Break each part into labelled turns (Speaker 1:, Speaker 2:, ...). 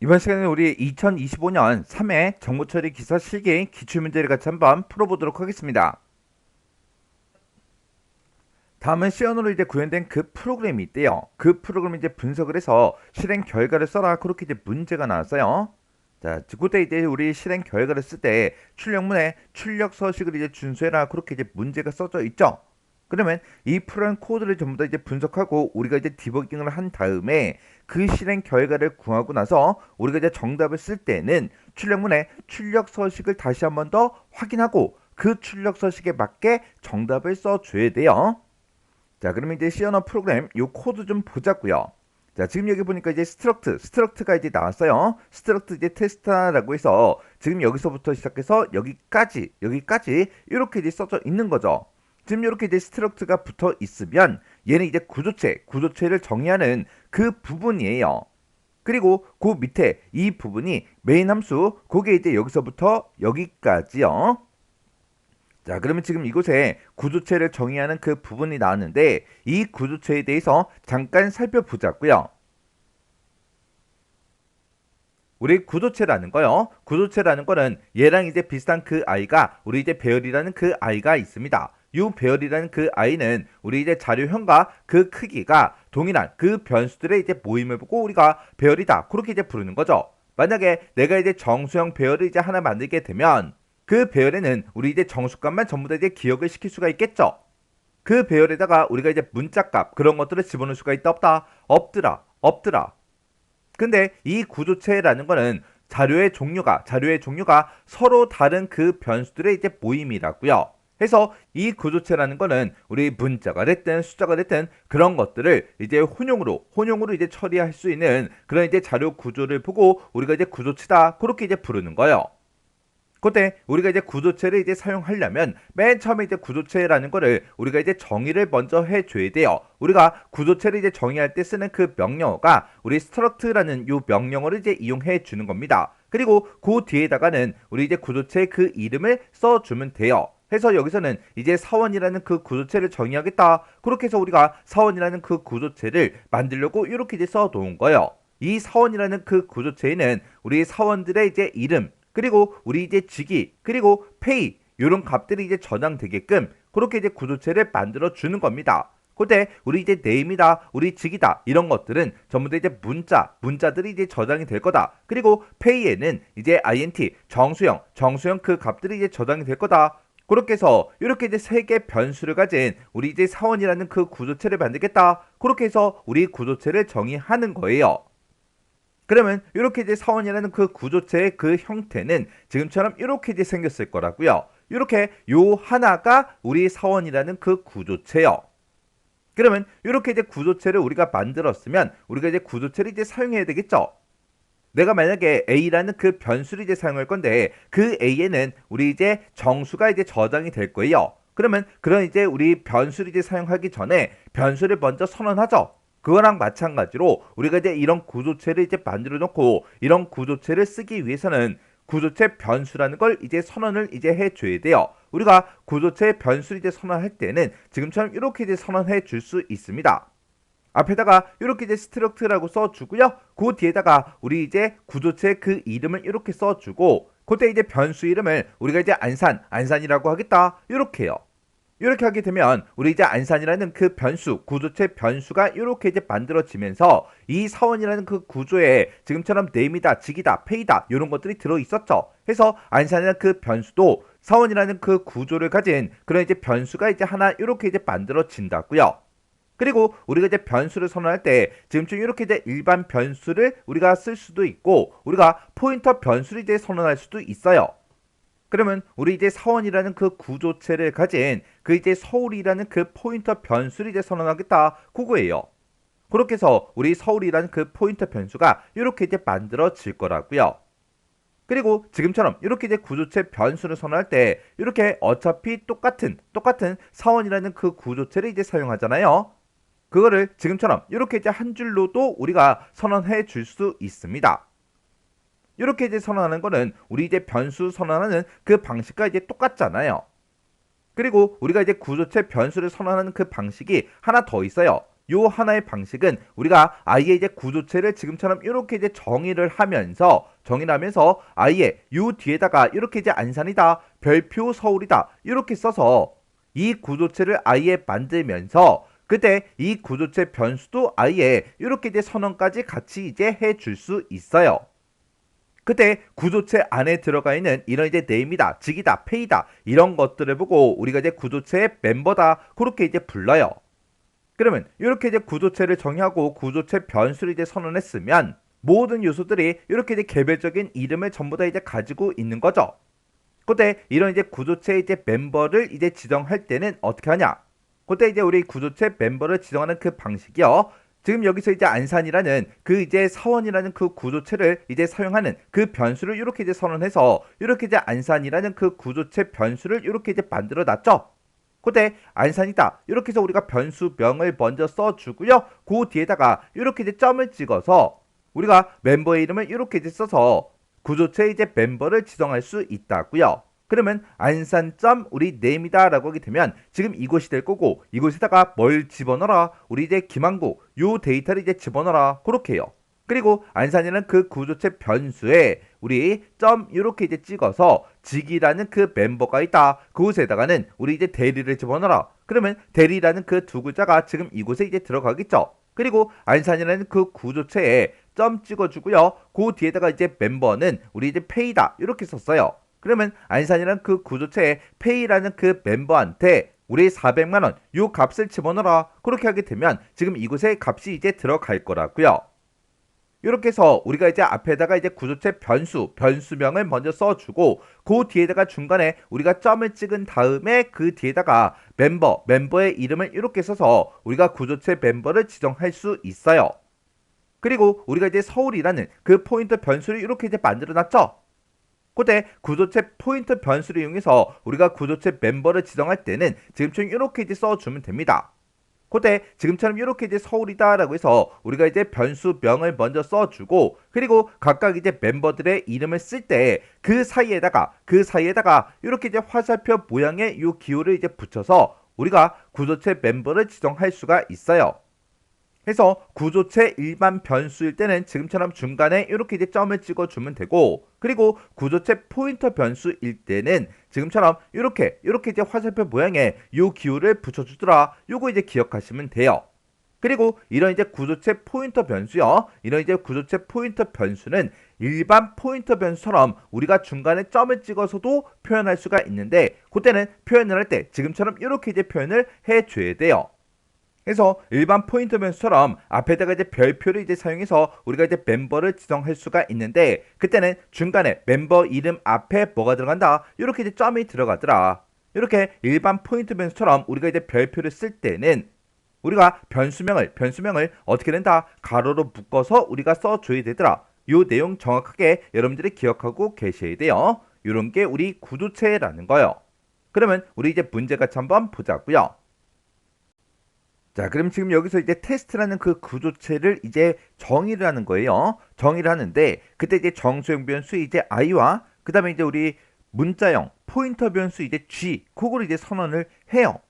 Speaker 1: 이번 시간에 우리 2025년 3회 정보처리 기사 실기 기출문제를 같이 한번 풀어보도록 하겠습니다. 다음은 C언어로 이제 구현된 그 프로그램이 있대요. 그 프로그램을 이제 분석을 해서 실행 결과를 써라. 그렇게 이제 문제가 나왔어요. 자, 그때 이제 우리 실행 결과를 쓸 때 출력문에 출력 서식을 이제 준수해라. 그렇게 이제 문제가 써져 있죠. 그러면 이 프로그램 코드를 전부 다 이제 분석하고 우리가 이제 디버깅을 한 다음에 그 실행 결과를 구하고 나서 우리가 이제 정답을 쓸 때는 출력문에 출력 서식을 다시 한번 더 확인하고 그 출력 서식에 맞게 정답을 써줘야 돼요. 자, 그러면 이제 C 언어 프로그램 요 코드 좀 보자고요. 자, 지금 여기 보니까 이제 스트럭트가 이제 나왔어요. 스트럭트 이제 테스트라고 해서 지금 여기서부터 시작해서 여기까지 이렇게 이제 써져 있는 거죠. 지금 이렇게 이제 스트럭트가 붙어 있으면 얘는 이제 구조체를 정의하는 그 부분이에요. 그리고 그 밑에 이 부분이 메인 함수, 그게 이제 여기서부터 여기까지요. 자, 그러면 지금 이곳에 구조체를 정의하는 그 부분이 나왔는데 이 구조체에 대해서 잠깐 살펴보자고요. 우리 구조체라는 거요. 구조체라는 거는 얘랑 이제 비슷한 그 아이가 우리 이제 배열이라는 그 아이가 있습니다. 이 배열이라는 그 아이는 우리 이제 자료형과 그 크기가 동일한 그 변수들의 이제 모임을 보고 우리가 배열이다. 그렇게 이제 부르는 거죠. 만약에 내가 이제 정수형 배열을 이제 하나 만들게 되면 그 배열에는 우리 이제 정수값만 전부 다 이제 기억을 시킬 수가 있겠죠. 그 배열에다가 우리가 이제 문자값 그런 것들을 집어넣을 수가 있다 없다? 없더라. 근데 이 구조체라는 거는 자료의 종류가 서로 다른 그 변수들의 이제 모임이라고요. 해서 이 구조체라는 거는 우리 문자가 됐든 숫자가 됐든 그런 것들을 이제 혼용으로 이제 처리할 수 있는 그런 이제 자료 구조를 보고 우리가 이제 구조체다 그렇게 이제 부르는 거예요. 그때 우리가 이제 구조체를 이제 사용하려면 맨 처음에 이제 구조체라는 거를 우리가 이제 정의를 먼저 해줘야 돼요. 우리가 구조체를 이제 정의할 때 쓰는 그 명령어가 우리 struct라는 요 명령어를 이제 이용해 주는 겁니다. 그리고 그 뒤에다가는 우리 이제 구조체의 그 이름을 써주면 돼요. 해서 여기서는 이제 사원이라는 그 구조체를 정의하겠다. 그렇게 해서 우리가 사원이라는 그 구조체를 만들려고 이렇게 이제 써놓은 거예요. 이 사원이라는 그 구조체에는 우리 사원들의 이제 이름 그리고 우리 이제 직위 그리고 페이 이런 값들이 이제 저장되게끔 그렇게 이제 구조체를 만들어 주는 겁니다. 그때 우리 이제 네임이다, 우리 직이다 이런 것들은 전부 다 이제 문자들이 이제 저장이 될 거다. 그리고 페이에는 이제 int 정수형 그 값들이 이제 저장이 될 거다. 그렇게 해서 이렇게 이제 세 개 변수를 가진 우리 이제 사원이라는 그 구조체를 만들겠다. 그렇게 해서 우리 구조체를 정의하는 거예요. 그러면 이렇게 이제 사원이라는 그 구조체의 그 형태는 지금처럼 이렇게 이제 생겼을 거라고요. 이렇게 요 하나가 우리 사원이라는 그 구조체요. 그러면 이렇게 이제 구조체를 우리가 만들었으면 우리가 이제 구조체를 이제 사용해야 되겠죠. 내가 만약에 A라는 그 변수를 이제 사용할 건데 그 A에는 우리 이제 정수가 이제 저장이 될 거예요. 그러면 그런 이제 우리 변수를 이제 사용하기 전에 변수를 먼저 선언하죠. 그거랑 마찬가지로 우리가 이제 이런 구조체를 이제 만들어 놓고 이런 구조체를 쓰기 위해서는 구조체 변수라는 걸 이제 선언을 이제 해줘야 돼요. 우리가 구조체 변수를 이제 선언할 때는 지금처럼 이렇게 이제 선언해 줄 수 있습니다. 앞에다가 이렇게 이제 스트럭트라고 써주고요. 그 뒤에다가 우리 이제 구조체 그 이름을 이렇게 써주고 그때 이제 변수 이름을 우리가 이제 안산이라고 하겠다. 이렇게요. 이렇게 하게 되면 우리 이제 안산이라는 그 변수, 구조체 변수가 이렇게 이제 만들어지면서 이 사원이라는 그 구조에 지금처럼 네임이다, 직이다, 페이다 이런 것들이 들어 있었죠. 해서 안산이라는 그 변수도 사원이라는 그 구조를 가진 그런 이제 변수가 이제 하나 이렇게 이제 만들어진다고요. 그리고 우리가 이제 변수를 선언할 때 지금쯤 이렇게 이제 일반 변수를 우리가 쓸 수도 있고 우리가 포인터 변수를 이제 선언할 수도 있어요. 그러면 우리 이제 사원이라는 그 구조체를 가진 그 이제 서울이라는 그 포인터 변수를 이제 선언하겠다 그거예요. 그렇게 해서 우리 서울이라는 그 포인터 변수가 이렇게 이제 만들어질 거라고요. 그리고 지금처럼 이렇게 이제 구조체 변수를 선언할 때 이렇게 어차피 똑같은 사원이라는 그 구조체를 이제 사용하잖아요. 그거를 지금처럼 이렇게 이제 한 줄로도 우리가 선언해 줄 수 있습니다. 이렇게 이제 선언하는 거는 우리 이제 변수 선언하는 그 방식과 이제 똑같잖아요. 그리고 우리가 이제 구조체 변수를 선언하는 그 방식이 하나 더 있어요. 요 하나의 방식은 우리가 아예 이제 구조체를 지금처럼 이렇게 이제 정의를 하면서 아예 요 뒤에다가 이렇게 이제 안산이다, 별표 서울이다 이렇게 써서 이 구조체를 아예 만들면서 그때 이 구조체 변수도 아예 이렇게 이제 선언까지 같이 이제 해줄 수 있어요. 그때 구조체 안에 들어가 있는 이런 이제 name이다, 직이다, pay다 이런 것들을 보고 우리가 이제 구조체의 멤버다 그렇게 이제 불러요. 그러면 이렇게 이제 구조체를 정의하고 구조체 변수를 이제 선언했으면 모든 요소들이 이렇게 이제 개별적인 이름을 전부 다 이제 가지고 있는 거죠. 그때 이런 이제 구조체 이제 멤버를 이제 지정할 때는 어떻게 하냐? 그때 이제 우리 구조체 멤버를 지정하는 그 방식이요. 지금 여기서 이제 안산이라는 그 이제 사원이라는 그 구조체를 이제 사용하는 그 변수를 이렇게 이제 선언해서 이렇게 이제 안산이라는 그 구조체 변수를 이렇게 이제 만들어 놨죠. 그때 안산이다 이렇게 해서 우리가 변수명을 먼저 써주고요. 그 뒤에다가 이렇게 이제 점을 찍어서 우리가 멤버의 이름을 이렇게 이제 써서 구조체 이제 멤버를 지정할 수 있다고요. 그러면 안산점 우리 name이다 라고 하게 되면 지금 이곳이 될 거고 이곳에다가 뭘 집어넣어라 우리 이제 김한구 요 데이터를 이제 집어넣어라 그렇게 해요. 그리고 안산이라는 그 구조체 변수에 우리 점 이렇게 이제 찍어서 직이라는 그 멤버가 있다. 그곳에다가는 우리 이제 대리를 집어넣어라. 그러면 대리라는 그 두 글자가 지금 이곳에 이제 들어가겠죠. 그리고 안산이라는 그 구조체에 점 찍어주고요. 그 뒤에다가 이제 멤버는 우리 이제 페이다 이렇게 썼어요. 그러면 안산이라는 그 구조체에 페이라는 그 멤버한테 우리 400만원 요 값을 집어넣어라. 그렇게 하게 되면 지금 이곳에 값이 이제 들어갈 거라고요. 이렇게 해서 우리가 이제 앞에다가 이제 구조체 변수명을 먼저 써주고 그 뒤에다가 중간에 우리가 점을 찍은 다음에 그 뒤에다가 멤버의 이름을 이렇게 써서 우리가 구조체 멤버를 지정할 수 있어요. 그리고 우리가 이제 서울이라는 그 포인터 변수를 이렇게 이제 만들어 놨죠. 그때 구조체 포인터 변수를 이용해서 우리가 구조체 멤버를 지정할 때는 지금처럼 이렇게 이제 써주면 됩니다. 그때 지금처럼 이렇게 이제 서울이다 라고 해서 우리가 이제 변수명을 먼저 써주고 그리고 각각 이제 멤버들의 이름을 쓸 때 그 사이에다가 이렇게 이제 화살표 모양의 요 기호를 이제 붙여서 우리가 구조체 멤버를 지정할 수가 있어요. 그래서 구조체 일반 변수일 때는 지금처럼 중간에 이렇게 이제 점을 찍어주면 되고 그리고 구조체 포인터 변수일 때는 지금처럼 이렇게 이제 화살표 모양의 요 기호를 붙여주더라. 요거 이제 기억하시면 돼요. 그리고 이런 이제 구조체 포인터 변수요. 이런 이제 구조체 포인터 변수는 일반 포인터 변수처럼 우리가 중간에 점을 찍어서도 표현할 수가 있는데 그때는 표현을 할 때 지금처럼 이렇게 이제 표현을 해줘야 돼요. 그래서 일반 포인터 변수처럼 앞에다가 이제 별표를 이제 사용해서 우리가 이제 멤버를 지정할 수가 있는데 그때는 중간에 멤버 이름 앞에 뭐가 들어간다 이렇게 이제 점이 들어가더라. 이렇게 일반 포인터 변수처럼 우리가 이제 별표를 쓸 때는 우리가 변수명을 어떻게 된다 가로로 묶어서 우리가 써줘야 되더라. 요 내용 정확하게 여러분들이 기억하고 계셔야 돼요. 이런 게 우리 구조체라는 거예요. 그러면 우리 이제 문제 같이 한번 보자고요. 자, 그럼 지금 여기서 이제 테스트라는 그 구조체를 이제 정의를 하는 거예요. 정의를 하는데 그때 이제 정수형 변수 이제 i와 그다음에 이제 우리 문자형 포인터 변수 이제 g 그걸 이제 선언을 해요.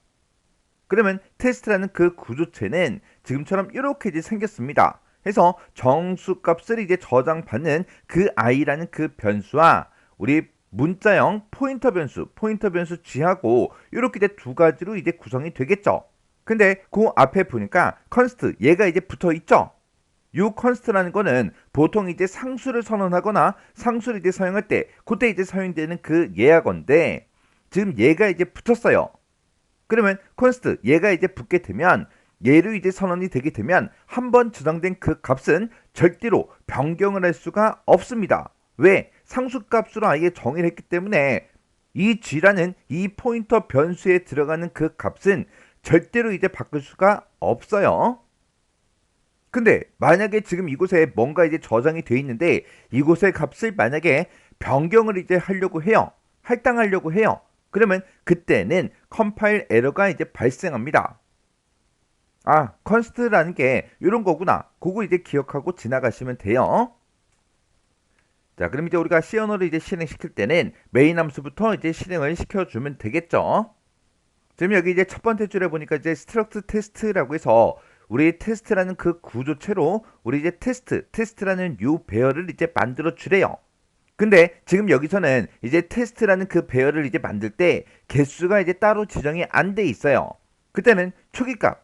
Speaker 1: 그러면 테스트라는 그 구조체는 지금처럼 이렇게 이제 생겼습니다. 그래서 정수값을 이제 저장받는 그 i라는 그 변수와 우리 문자형 포인터 변수 g하고 이렇게 이제 두 가지로 이제 구성이 되겠죠. 근데 그 앞에 보니까 컨스트 얘가 이제 붙어 있죠. 요 컨스트라는 거는 보통 이제 상수를 선언하거나 상수를 이제 사용할 때 그때 이제 사용되는 그 예약어인데 지금 얘가 이제 붙었어요. 그러면 컨스트 얘가 이제 붙게 되면 얘로 이제 선언이 되게 되면 한번 저장된 그 값은 절대로 변경을 할 수가 없습니다. 왜? 상수값으로 아예 정의를 했기 때문에 이 g라는 이 포인터 변수에 들어가는 그 값은 절대로 이제 바꿀 수가 없어요. 근데 만약에 지금 이곳에 뭔가 이제 저장이 돼 있는데 이곳의 값을 만약에 변경을 이제 하려고 해요. 할당하려고 해요. 그러면 그때는 컴파일 에러가 이제 발생합니다. 아, 컨스트라는 게 이런 거구나. 그거 이제 기억하고 지나가시면 돼요. 자, 그럼 이제 우리가 C 언어를 이제 실행시킬 때는 메인 함수부터 이제 실행을 시켜주면 되겠죠. 지금 여기 이제 첫 번째 줄에 보니까 이제 스트럭트 테스트라고 해서 우리 테스트라는 그 구조체로 우리 이제 테스트라는 요 배열을 이제 만들어 주래요. 근데 지금 여기서는 이제 테스트라는 그 배열을 이제 만들 때 개수가 이제 따로 지정이 안 돼 있어요. 그때는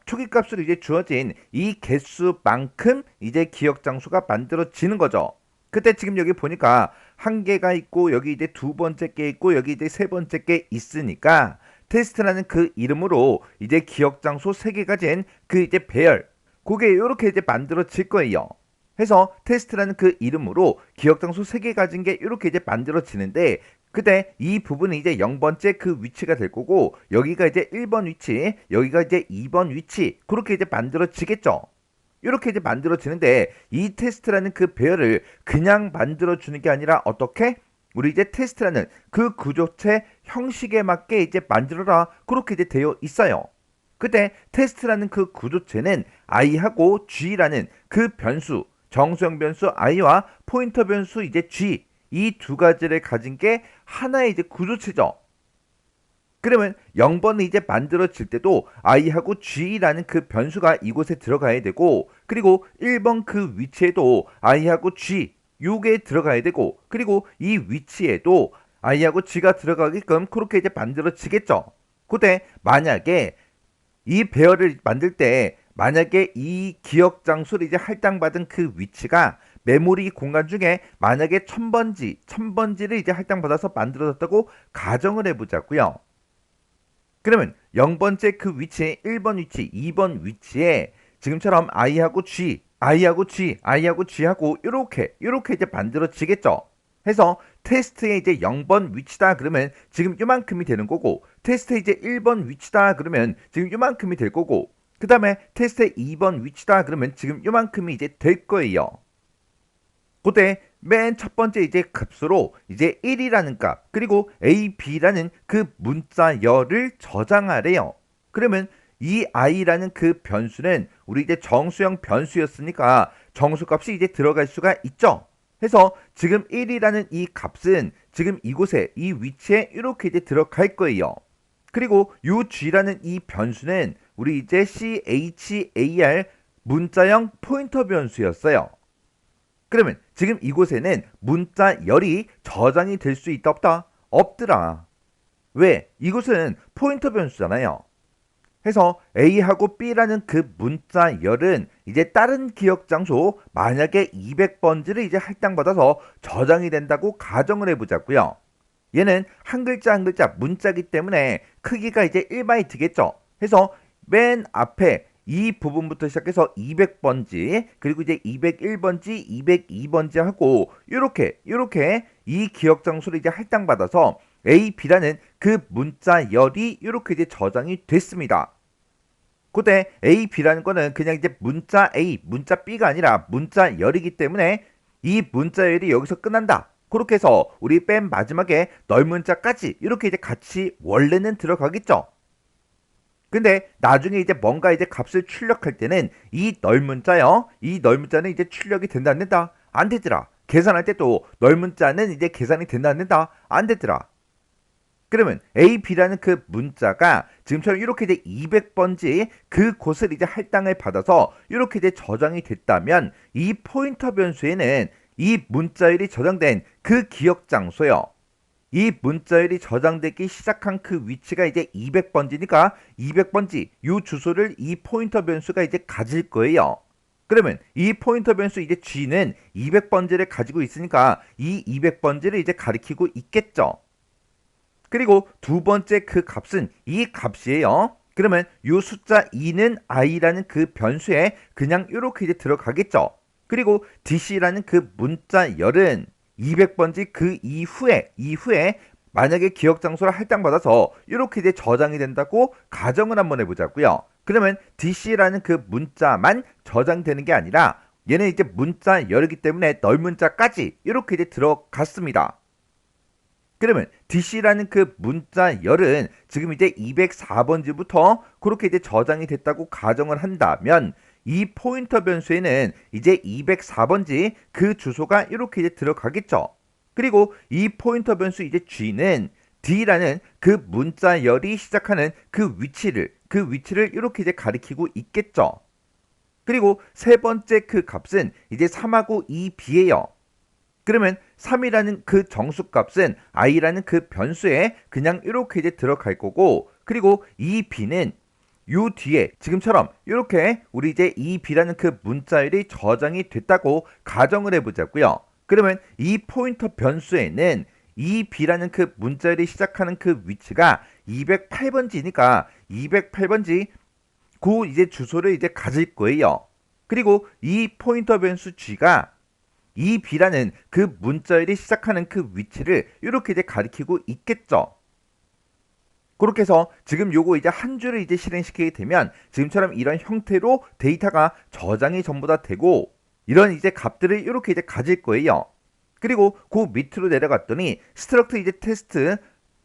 Speaker 1: 초기값으로 이제 주어진 이 개수만큼 이제 기억 장소가 만들어지는 거죠. 그때 지금 여기 보니까 한 개가 있고 여기 이제 두 번째 게 있고 여기 이제 세 번째 게 있으니까 테스트라는 그 이름으로 이제 기억 장소 세 개 가진 그 이제 배열 그게 이렇게 이제 만들어질 거예요. 해서 테스트라는 그 이름으로 기억 장소 3개 가진 게 이렇게 이제 만들어지는데 그때 이 부분이 이제 0번째 그 위치가 될 거고 여기가 이제 1번 위치, 여기가 이제 2번 위치 그렇게 이제 만들어지겠죠. 이렇게 이제 만들어지는데 이 테스트라는 그 배열을 그냥 만들어주는 게 아니라 어떻게? 우리 이제 테스트라는 그 구조체 형식에 맞게 이제 만들어라 그렇게 이제 되어 있어요. 그때 테스트라는 그 구조체는 i하고 g라는 그 변수 정수형 변수 i와 포인터 변수 이제 g 이 두 가지를 가진 게 하나의 이제 구조체죠. 그러면 0번은 이제 만들어질 때도 i하고 g라는 그 변수가 이곳에 들어가야 되고 그리고 1번 그 위치에도 i하고 g 요게 들어가야 되고 그리고 이 위치에도 i하고 g가 들어가게끔 그렇게 이제 만들어지겠죠. 그때 만약에 이 배열을 만들 때 만약에 이 기억 장소를 이제 할당받은 그 위치가 메모리 공간 중에 만약에 1000번지를 이제 할당받아서 만들어졌다고 가정을 해보자고요. 그러면 0번째 그 위치에 1번 위치, 2번 위치에 지금처럼 i하고 g하고 이렇게 이제 만들어지겠죠. 해서 테스트에 이제 0번 위치다 그러면 지금 요만큼이 되는 거고 테스트에 이제 1번 위치다 그러면 지금 요만큼이 될 거고 그 다음에 테스트에 2번 위치다 그러면 지금 요만큼이 이제 될 거예요. 그때 맨 첫 번째 이제 값으로 이제 1이라는 값 그리고 a, b라는 그 문자열을 저장하래요. 그러면 이 i라는 그 변수는 우리 이제 정수형 변수였으니까 정수값이 이제 들어갈 수가 있죠. 해서 지금 1이라는 이 값은 지금 이곳에 이 위치에 이렇게 이제 들어갈 거예요. 그리고 요 g라는 이 변수는 우리 이제 char 문자형 포인터 변수였어요. 그러면 지금 이곳에는 문자열이 저장이 될 수 있다 없다? 없더라. 왜? 이곳은 포인터 변수잖아요. 해서 A하고 B라는 그 문자열은 이제 다른 기억 장소 만약에 200번지를 이제 할당받아서 저장이 된다고 가정을 해보자고요. 얘는 한 글자 한 글자 문자기 때문에 크기가 이제 1바이트겠죠. 해서 맨 앞에 이 부분부터 시작해서 200번지 그리고 이제 201번지 202번지 하고 이렇게 이 기억 장소를 이제 할당받아서 A, B라는 그 문자열이 이렇게 이제 저장이 됐습니다. 그때 A, B라는 거는 그냥 이제 문자 A, 문자 B가 아니라 문자열이기 때문에 이 문자열이 여기서 끝난다. 그렇게 해서 우리 맨 마지막에 널문자까지 이렇게 이제 같이 원래는 들어가겠죠. 근데 나중에 이제 뭔가 이제 값을 출력할 때는 이 널문자요. 이 널문자는 이제 출력이 된다 안 된다? 안 되더라. 계산할 때도 널문자는 이제 계산이 된다 안 된다? 안 되더라. 그러면 A, B라는 그 문자가 지금처럼 이렇게 이제 200번지 그 곳을 이제 할당을 받아서 이렇게 이제 저장이 됐다면 이 포인터 변수에는 이 문자열이 저장된 그 기억 장소요. 이 문자열이 저장되기 시작한 그 위치가 이제 200번지니까 200번지 이 주소를 이 포인터 변수가 이제 가질 거예요. 그러면 이 포인터 변수 이제 g는 200번지를 가지고 있으니까 이 200번지를 이제 가리키고 있겠죠. 그리고 두 번째 그 값은 이 값이에요. 그러면 이 숫자 2는 i라는 그 변수에 그냥 이렇게 이제 들어가겠죠. 그리고 dc라는 그 문자열은 200번지 그 이후에 만약에 기억 장소를 할당받아서 이렇게 이제 저장이 된다고 가정을 한번 해보자고요. 그러면 dc라는 그 문자만 저장되는 게 아니라 얘는 이제 문자열이기 때문에 널문자까지 이렇게 이제 들어갔습니다. 그러면 dc라는 그 문자열은 지금 이제 204번지부터 그렇게 이제 저장이 됐다고 가정을 한다면 이 포인터 변수에는 이제 204번지 그 주소가 이렇게 이제 들어가겠죠. 그리고 이 포인터 변수 이제 g는 d라는 그 문자열이 시작하는 그 위치를 이렇게 이제 가리키고 있겠죠. 그리고 세 번째 그 값은 이제 3하고 2b예요. 그러면 3이라는 그 정수값은 i라는 그 변수에 그냥 이렇게 이제 들어갈 거고, 그리고 이 b는 요 뒤에 지금처럼 이렇게 우리 이제 이 b라는 그 문자열이 저장이 됐다고 가정을 해보자고요. 그러면 이 포인터 변수에는 이 b라는 그 문자열이 시작하는 그 위치가 208번지니까 208번지 그 이제 주소를 이제 가질 거예요. 그리고 이 포인터 변수 g가 이 b라는 그 문자열이 시작하는 그 위치를 이렇게 이제 가리키고 있겠죠. 그렇게 해서 지금 요거 이제 한 줄을 이제 실행시키게 되면 지금처럼 이런 형태로 데이터가 저장이 전부 다 되고, 이런 이제 값들을 이렇게 이제 가질 거예요. 그리고 그 밑으로 내려갔더니 스트럭트 이제 테스트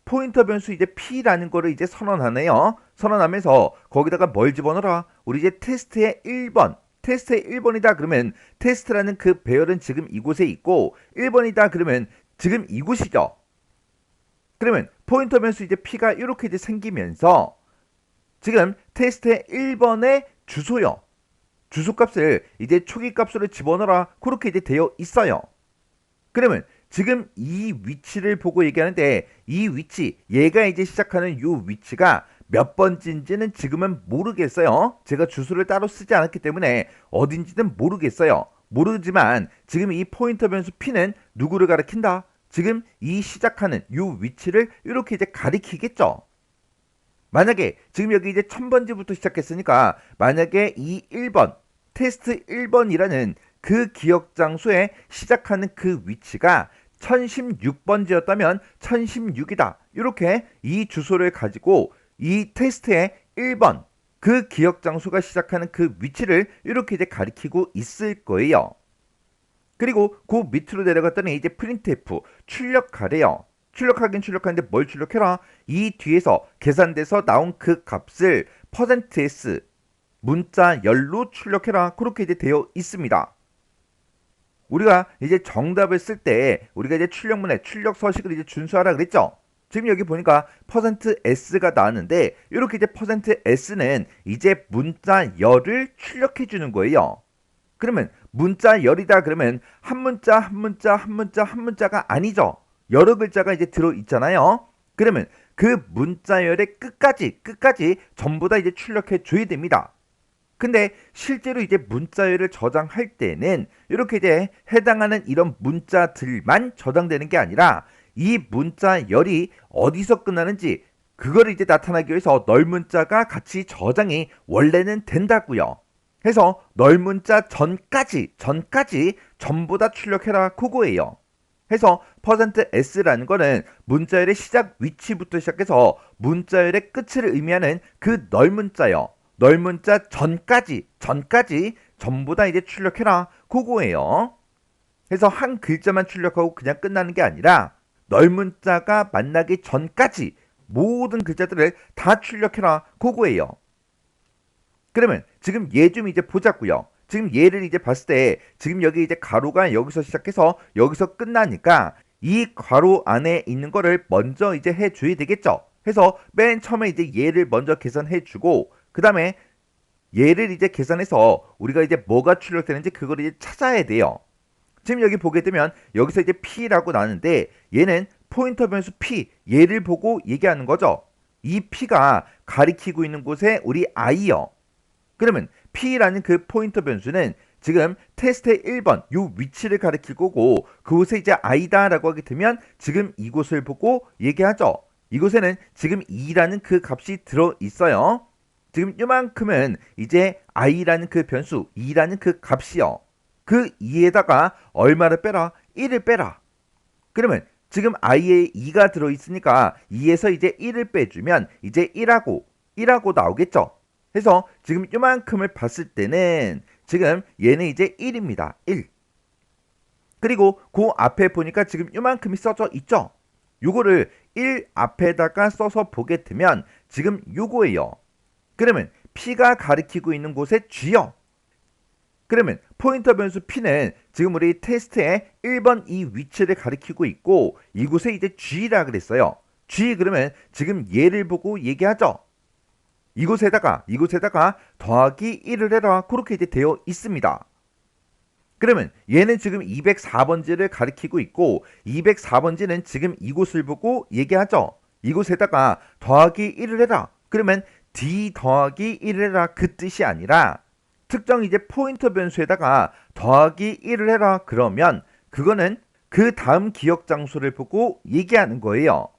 Speaker 1: 포인터 변수 이제 p라는 거를 이제 선언하네요. 선언하면서 거기다가 뭘 집어넣어라? 우리 이제 테스트의 1번. 테스트의 1번이다 그러면 테스트라는 그 배열은 지금 이곳에 있고 1번이다 그러면 지금 이곳이죠. 그러면 포인터 변수 이제 p가 이렇게 이제 생기면서 지금 테스트의 1번의 주소요. 주소값을 이제 초기값으로 집어넣어라. 그렇게 이제 되어 있어요. 그러면 지금 이 위치를 보고 얘기하는데 이 위치, 얘가 이제 시작하는 이 위치가 몇 번지인지는 지금은 모르겠어요. 제가 주소를 따로 쓰지 않았기 때문에 어딘지는 모르겠어요. 모르지만 지금 이 포인터 변수 p는 누구를 가리킨다? 지금 이 시작하는 이 위치를 이렇게 이제 가리키겠죠. 만약에 지금 여기 이제 1000번지부터 시작했으니까 만약에 이 1번, 테스트 1번이라는 그 기억 장소에 시작하는 그 위치가 1016번지였다면 1016이다. 이렇게 이 주소를 가지고 이 테스트의 1번, 그 기억 장소가 시작하는 그 위치를 이렇게 이제 가리키고 있을 거예요. 그리고 그 밑으로 내려갔더니 이제 printf 출력하래요. 출력하긴 출력하는데 뭘 출력해라? 이 뒤에서 계산돼서 나온 그 값을 %s 문자 열로 출력해라. 그렇게 이제 되어 있습니다. 우리가 이제 정답을 쓸 때 우리가 이제 출력문에 출력 서식을 이제 준수하라 그랬죠. 지금 여기 보니까 %s가 나왔는데 이렇게 이제 %s는 이제 문자 열을 출력해 주는 거예요. 그러면 문자 열이다 그러면 한 문자 한 문자 한 문자 한 문자가 아니죠. 여러 글자가 이제 들어 있잖아요. 그러면 그 문자 열의 끝까지 전부 다 이제 출력해 줘야 됩니다. 근데 실제로 이제 문자열을 저장할 때는 이렇게 이제 해당하는 이런 문자들만 저장되는 게 아니라 이 문자열이 어디서 끝나는지 그거를 이제 나타나기 위해서 널문자가 같이 저장이 원래는 된다고요. 해서 널문자 전까지 전부 다 출력해라 그거예요. 해서 %s라는 거는 문자열의 시작 위치부터 시작해서 문자열의 끝을 의미하는 그 널문자요. 널문자 전까지 전부 다 이제 출력해라 그거예요. 해서 한 글자만 출력하고 그냥 끝나는 게 아니라 널문자가 만나기 전까지 모든 글자들을 다 출력해라 그거예요. 그러면 지금 얘 좀 이제 보자고요. 지금 얘를 이제 봤을 때 지금 여기 이제 가로가 여기서 시작해서 여기서 끝나니까 이 괄호 안에 있는 거를 먼저 이제 해줘야 되겠죠. 해서 맨 처음에 이제 얘를 먼저 계산해주고 그 다음에 얘를 이제 계산해서 우리가 이제 뭐가 출력되는지 그걸 이제 찾아야 돼요. 지금 여기 보게 되면 여기서 이제 p라고 나왔는데 얘는 포인터 변수 p 얘를 보고 얘기하는 거죠. 이 p가 가리키고 있는 곳에 우리 i요. 그러면 p라는 그 포인터 변수는 지금 테스트의 1번 요 위치를 가리킬 거고 그곳에 이제 i다라고 하게 되면 지금 이곳을 보고 얘기하죠. 이곳에는 지금 2라는 그 값이 들어 있어요. 지금 이만큼은 이제 i라는 그 변수 2라는 그 값이요. 그 2에다가 얼마를 빼라? 1을 빼라. 그러면 지금 i에 2가 들어 있으니까 2에서 이제 1을 빼주면 이제 1하고 나오겠죠. 해서 지금 이만큼을 봤을 때는 지금 얘는 이제 1입니다. 1. 그리고 그 앞에 보니까 지금 이만큼이 써져 있죠. 요거를 1 앞에다가 써서 보게 되면 지금 요거예요. 그러면 p가 가리키고 있는 곳에 g요. 그러면 포인터 변수 p는 지금 우리 테스트의 1번 이 위치를 가리키고 있고 이곳에 이제 g라 그랬어요. g 그러면 지금 얘를 보고 얘기하죠. 이곳에다가 더하기 1을 해라. 그렇게 이제 되어 있습니다. 그러면 얘는 지금 204번지를 가리키고 있고 204번지는 지금 이곳을 보고 얘기하죠. 이곳에다가 더하기 1을 해라. 그러면 D 더하기 1을 해라 그 뜻이 아니라 특정 이제 포인터 변수에다가 더하기 1을 해라. 그러면 그거는 그 다음 기억 장소를 보고 얘기하는 거예요.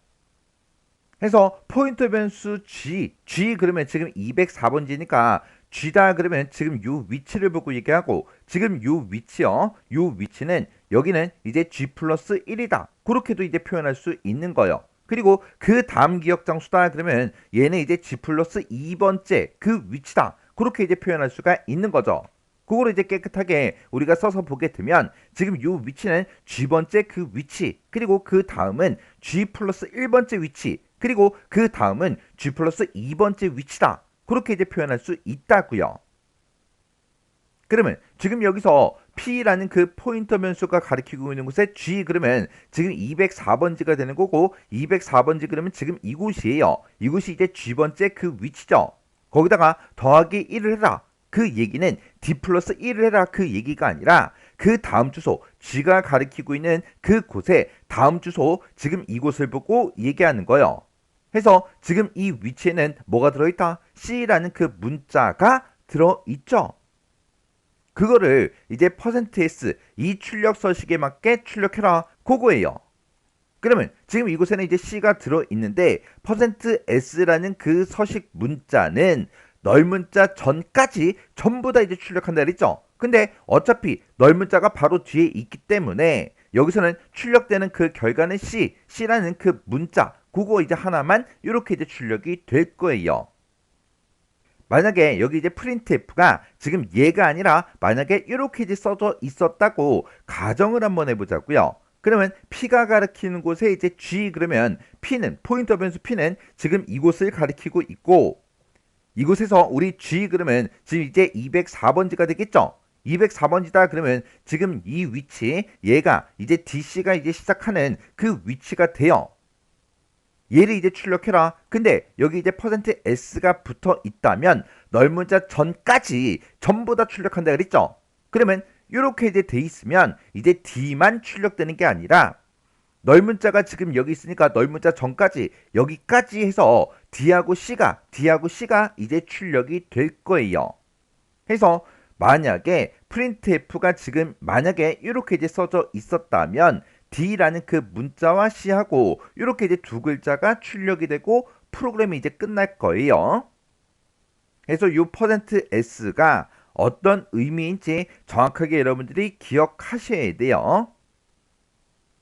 Speaker 1: 해서 포인터 변수 G 그러면 지금 204번지니까 G다 그러면 지금 요 위치를 보고 얘기하고 지금 요 위치요. 요 위치는 여기는 이제 G 플러스 1이다. 그렇게도 이제 표현할 수 있는 거예요. 그리고 그 다음 기억 장수다 그러면 얘는 이제 G 플러스 2번째 그 위치다. 그렇게 이제 표현할 수가 있는 거죠. 그거를 이제 깨끗하게 우리가 써서 보게 되면 지금 요 위치는 G번째 그 위치 그리고 그 다음은 G 플러스 1번째 위치 그리고 그 다음은 G 플러스 2번째 위치다. 그렇게 이제 표현할 수 있다고요. 그러면 지금 여기서 P라는 그 포인터 변수가 가리키고 있는 곳에 G 그러면 지금 204번지가 되는 거고 204번지 그러면 지금 이곳이에요. 이곳이 이제 G번째 그 위치죠. 거기다가 더하기 1을 해라. 그 얘기는 D 플러스 1을 해라 그 얘기가 아니라 그 다음 주소 G가 가리키고 있는 그 곳에 다음 주소 지금 이곳을 보고 얘기하는 거예요. 해서 지금 이 위치에는 뭐가 들어있다? C라는 그 문자가 들어있죠. 그거를 이제 %S 이 출력 서식에 맞게 출력해라. 그거예요. 그러면 지금 이곳에는 이제 C가 들어있는데 %S라는 그 서식 문자는 널 문자 전까지 전부 다 이제 출력한다 그랬죠. 근데 어차피 널 문자가 바로 뒤에 있기 때문에 여기서는 출력되는 그 결과는 C라는 그 문자 그거 이제 하나만 이렇게 이제 출력이 될 거예요. 만약에 여기 이제 printf가 지금 얘가 아니라 만약에 이렇게 이제 써져 있었다고 가정을 한번 해보자고요. 그러면 P가 가리키는 곳에 이제 G 그러면 P는 포인터 변수 P는 지금 이곳을 가리키고 있고 이곳에서 우리 G 그러면 지금 이제 204번지가 되겠죠. 204번지다 그러면 지금 이 위치 얘가 이제 DC가 이제 시작하는 그 위치가 돼요. 얘를 이제 출력해라. 근데 여기 이제 %S가 붙어 있다면 널 문자 전까지 전부 다 출력한다 그랬죠. 그러면 이렇게 이제 돼 있으면 이제 D만 출력되는 게 아니라 널 문자가 지금 여기 있으니까 널 문자 전까지 여기까지 해서 D하고 C가 이제 출력이 될 거예요. 해서 만약에 printf가 지금 만약에 이렇게 이제 써져 있었다면 D라는 그 문자와 C하고 이렇게 이제 두 글자가 출력이 되고 프로그램이 이제 끝날 거예요. 그래서 이 %S가 어떤 의미인지 정확하게 여러분들이 기억하셔야 돼요.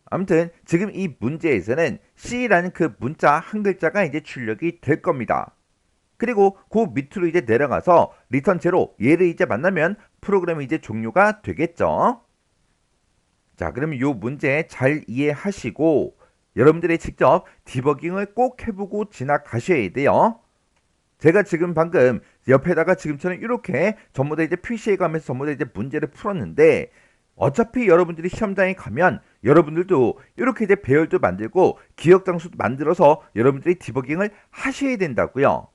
Speaker 1: 아무튼 지금 이 문제에서는 C라는 그 문자 한 글자가 이제 출력이 될 겁니다. 그리고 그 밑으로 이제 내려가서 리턴 제로 얘를 이제 만나면 프로그램이 이제 종료가 되겠죠. 자, 그러면 이 문제 잘 이해하시고 여러분들이 직접 디버깅을 꼭 해보고 지나가셔야 돼요. 제가 지금 방금 옆에다가 지금처럼 이렇게 전부 다 이제 표시해 가면서 전부 다 이제 문제를 풀었는데 어차피 여러분들이 시험장에 가면 여러분들도 이렇게 이제 배열도 만들고 기억 장수도 만들어서 여러분들이 디버깅을 하셔야 된다고요.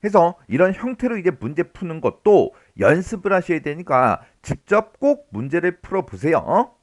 Speaker 1: 해서 이런 형태로 이제 문제 푸는 것도 연습을 하셔야 되니까 직접 꼭 문제를 풀어 보세요.